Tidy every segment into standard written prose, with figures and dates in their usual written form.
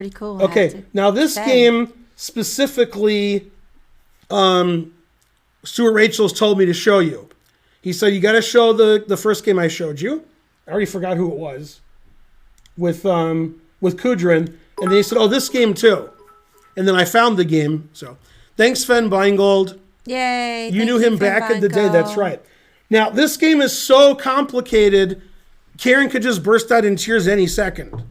pretty cool. Okay, now this game specifically, Stuart Rachel's told me to show you. He said, you got to show the first game I showed you. I already forgot who it was. With Kudrin. And then he said, oh, this game too. And then I found the game. So thanks, Sven Beingold. Yay. You knew him back in the day. That's right. Now, this game is so complicated, Karen could just burst out in tears any second.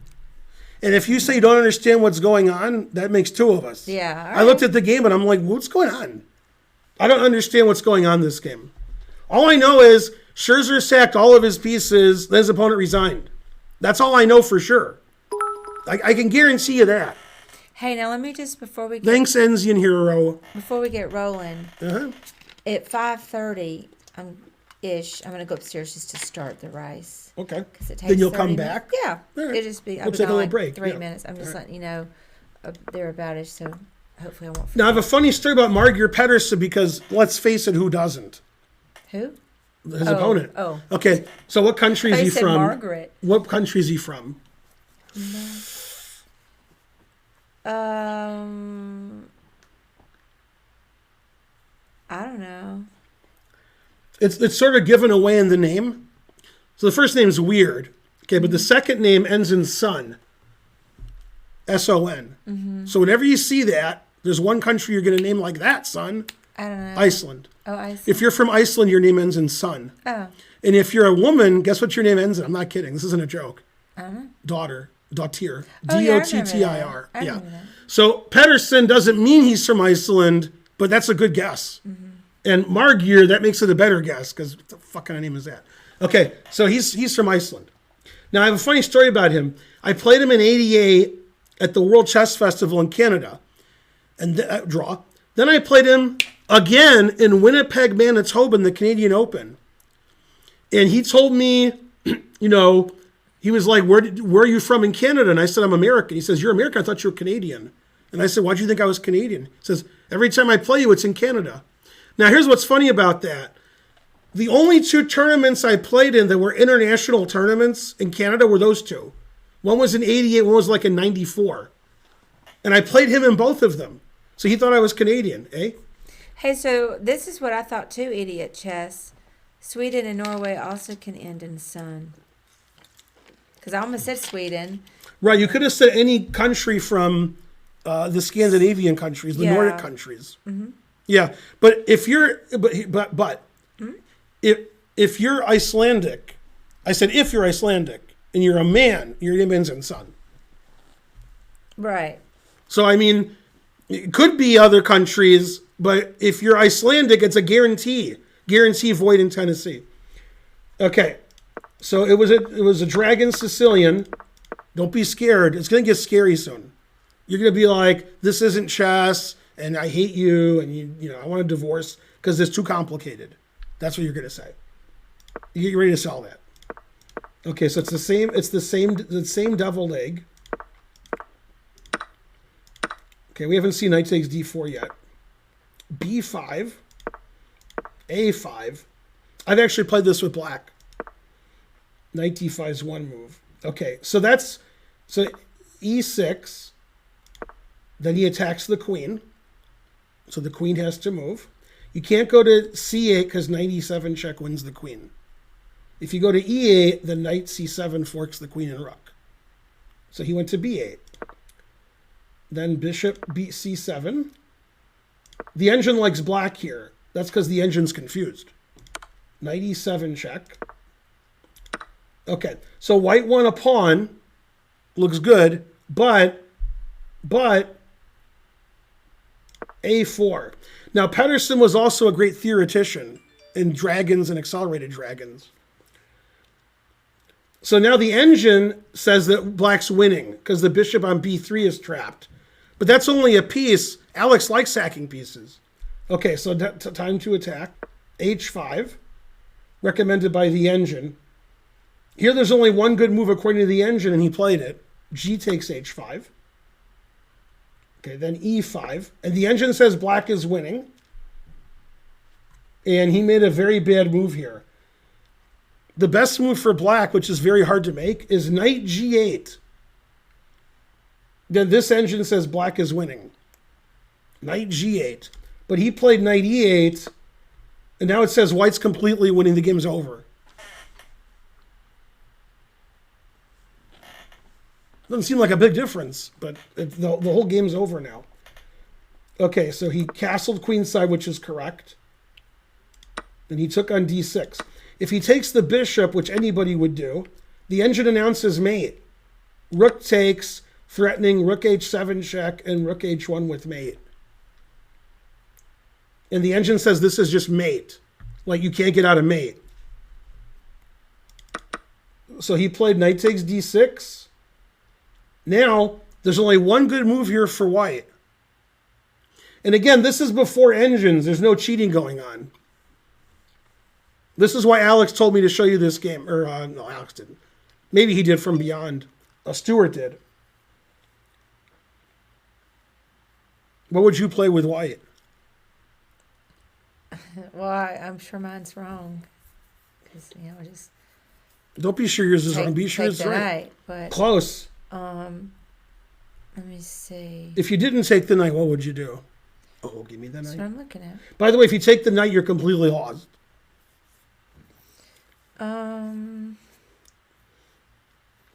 And if you say you don't understand what's going on, that makes two of us. Yeah. I looked at the game and I'm like, what's going on? I don't understand what's going on in this game. All I know is Scherzer sacked all of his pieces, then his opponent resigned. That's all I know for sure. I can guarantee you that. Hey, now let me just, before we get... Thanks, Enzian Hero. Before we get rolling, at 5:30, I'm going to go upstairs just to start the rice. Okay. It takes Then you'll 30 come minutes. back? Yeah. Right. It'll just be, We'll take a little break. 3 minutes. I'm just letting you know they're about-ish, so hopefully I won't forget. Now, I have a funny story about Margeir Pétursson because, let's face it, who doesn't? Who? His opponent. Oh. Okay, so what country is he said from? Margaret. What country is he from? I don't know. It's sort of given away in the name. So the first name is weird. Okay, but the second name ends in son. S-O-N. Mm-hmm. So whenever you see that, there's one country you're going to name like that, son. I don't know. Iceland. Oh, Iceland. If you're from Iceland, your name ends in son. Oh. And if you're a woman, guess what your name ends in? I'm not kidding. This isn't a joke. Daughter. Daughter. D-O-T-T-I-R. I remember that. So Pétursson doesn't mean he's from Iceland, but that's a good guess. Mm-hmm. And Margeir, that makes it a better guess because what the fuck kind of name is that? Okay, so he's from Iceland. Now I have a funny story about him. I played him in '88 at the World Chess Festival in Canada, and draw. Then I played him again in Winnipeg, Manitoba, in the Canadian Open. And he told me, he was like, where are you from in Canada? And I said, I'm American. He says, you're American? I thought you were Canadian. And I said, why'd you think I was Canadian? He says, every time I play you, it's in Canada. Now, here's what's funny about that. The only two tournaments I played in that were international tournaments in Canada were those two. One was in '88, one was like in '94. And I played him in both of them. So he thought I was Canadian, eh? Hey, so this is what I thought too, idiot chess. Sweden and Norway also can end in sun. Because I almost said Sweden. Right, you could have said any country from the Scandinavian countries, the Nordic countries. Mm-hmm. Yeah, but if you're, if you're Icelandic, I said if you're Icelandic and you're a man, your name ends in son. Right. So I mean, it could be other countries, but if you're Icelandic, it's a guarantee void in Tennessee. Okay, so it was a Dragon Sicilian. Don't be scared. It's gonna get scary soon. You're gonna be like, this isn't chess, and I hate you, and you I want a divorce because it's too complicated. That's what you're gonna say. You get ready to sell that. Okay, so it's the same deviled egg. Okay, we haven't seen knight takes d4 yet. b5, a5. I've actually played this with black. Knight d5 is one move. Okay, so e6. Then he attacks the queen. So the queen has to move. You can't go to c8 because knight e7 check wins the queen. If you go to e8, then knight c7 forks the queen and rook. So he went to b8. Then bishop c7. The engine likes black here. That's because the engine's confused. Knight e7 check. Okay, so white won a pawn. Looks good, but a4. Now, Pétursson was also a great theoretician in dragons and accelerated dragons. So now the engine says that black's winning because the bishop on b3 is trapped. But that's only a piece. Alex likes sacking pieces. Okay, so time to attack. h5, recommended by the engine. Here there's only one good move according to the engine, and he played it. G takes h5. Okay, then e5. And the engine says black is winning. And he made a very bad move here. The best move for black, which is very hard to make, is knight g8. Then this engine says black is winning. Knight G8. But he played knight E8, and now it says white's completely winning, the game's over. Doesn't seem like a big difference, but the whole game's over now. Okay, so he castled queenside, which is correct. And he took on D6. If he takes the bishop, which anybody would do, the engine announces mate. Rook takes, threatening rook H7 check, and rook H1 with mate. And the engine says this is just mate. Like you can't get out of mate. So he played knight takes D6. Now, there's only one good move here for white. And again, this is before engines. There's no cheating going on. This is why Alex told me to show you this game. Or, no, Alex didn't. Maybe he did from beyond. Stuart did. What would you play with white? Well, I'm sure mine's wrong. Because, just... Don't be sure yours is wrong. Be sure it's right. Knight, but, close. Let me see. If you didn't take the knight, what would you do? Oh, give me the knight. That's what I'm looking at. By the way, if you take the knight, you're completely lost.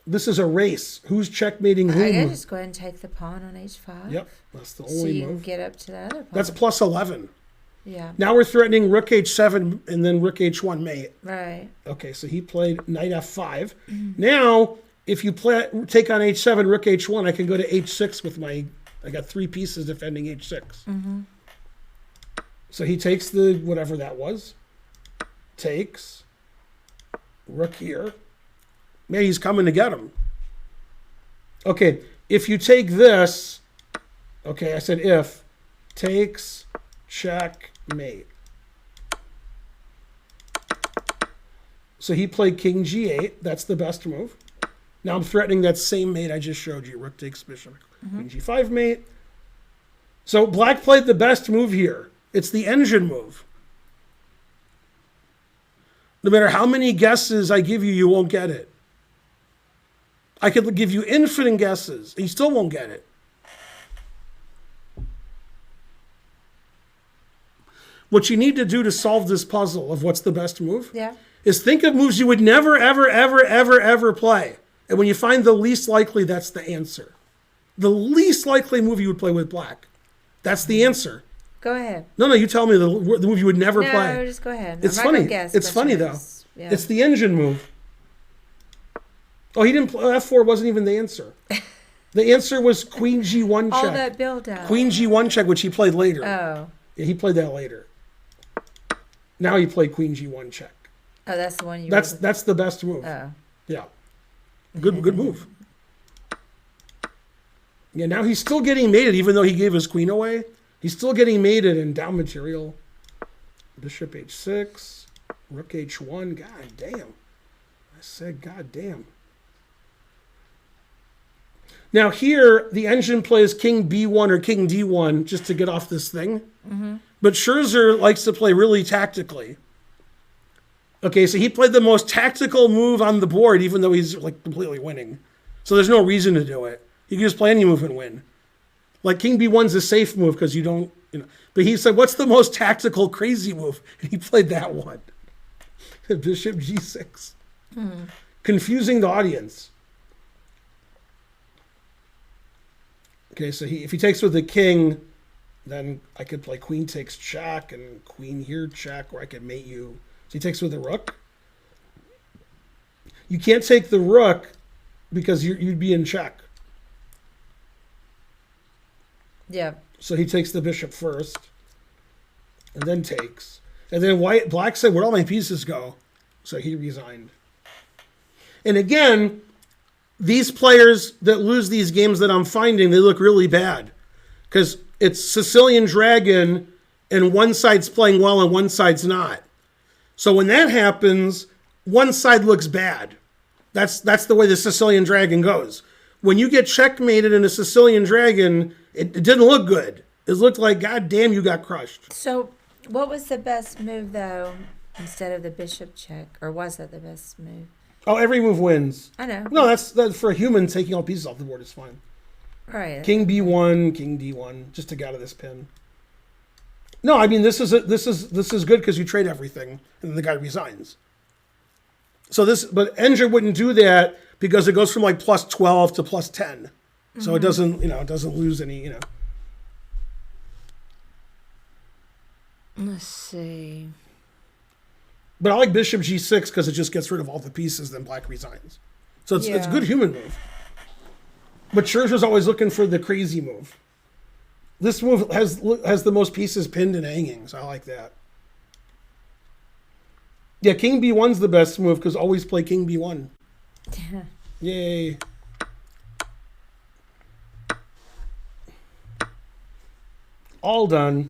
This is a race. Who's checkmating whom? I gotta just go ahead and take the pawn on H5. Yep, that's the so only you move. Can get up to the other pawn. That's plus 11. Yeah. Now we're threatening rook H7 and then rook H1 mate. Right. Okay, so he played knight F5. Now, if you take on H7, rook H1, I can go to H6 with my... I got 3 pieces defending H6. Mm-hmm. So he takes the... whatever that was. Takes. Rook here. Man, he's coming to get him. Okay, if you take this... Okay, I said if. Takes... Checkmate. So he played king G8. That's the best move. Now I'm threatening that same mate I just showed you. Rook takes bishop. Queen G5 mate. So black played the best move here. It's the engine move. No matter how many guesses I give you, you won't get it. I could give you infinite guesses, and you still won't get it. What you need to do to solve this puzzle of what's the best move is think of moves you would never, ever, ever, ever, ever play. And when you find the least likely, that's the answer. The least likely move you would play with black. That's the answer. Go ahead. No, you tell me the move you would never play. No, just go ahead. It's funny. It's funny, though. Yeah. It's the engine move. Oh, he didn't play. F4 wasn't even the answer. The answer was Queen G1 check. All that build-up. Queen G1 check, which he played later. Oh. Yeah, he played that later. Now he played Queen G1 check. Oh, that's the one you... That's the best move. Oh. Yeah. Good move. Yeah, now he's still getting mated, even though he gave his queen away. He's still getting mated in down material. Bishop H6. Rook H1. God damn. I said god damn. Now here, the engine plays King B1 or King D1 just to get off this thing. Mm-hmm. But Sherzer likes to play really tactically. Okay, so he played the most tactical move on the board, even though he's like completely winning. So there's no reason to do it. You can just play any move and win. Like King B1's a safe move because you don't, But he said, what's the most tactical, crazy move? And he played that one. Bishop G6. Mm-hmm. Confusing the audience. Okay, so if he takes with the king, then I could play queen takes check and queen here check, or I could mate you. So he takes with the rook. You can't take the rook because you'd be in check. Yeah. So he takes the bishop first, and then takes. And then black said, where'd all my pieces go? So he resigned. And again, these players that lose these games that I'm finding, they look really bad. Because it's Sicilian Dragon, and one side's playing well and one side's not. So when that happens, one side looks bad. That's the way the Sicilian Dragon goes. When you get checkmated in a Sicilian Dragon, it didn't look good. It looked like, God damn, you got crushed. So what was the best move, though, instead of the bishop check? Or was that the best move? Oh, every move wins. I know. No, that's for a human, taking all pieces off the board is fine. Right. King B1, King D1, just to get out of this pin. No, I mean this is good because you trade everything and then the guy resigns. So but Ender wouldn't do that because it goes from like plus 12 to plus 10. So it doesn't, it doesn't lose any, Let's see. But I like Bishop G6 because it just gets rid of all the pieces, then black resigns. So it's a good human move. But Scherzer's always looking for the crazy move. This move has the most pieces pinned and hanging, so I like that. Yeah, King B1's the best move because always play King B1. Yay. All done.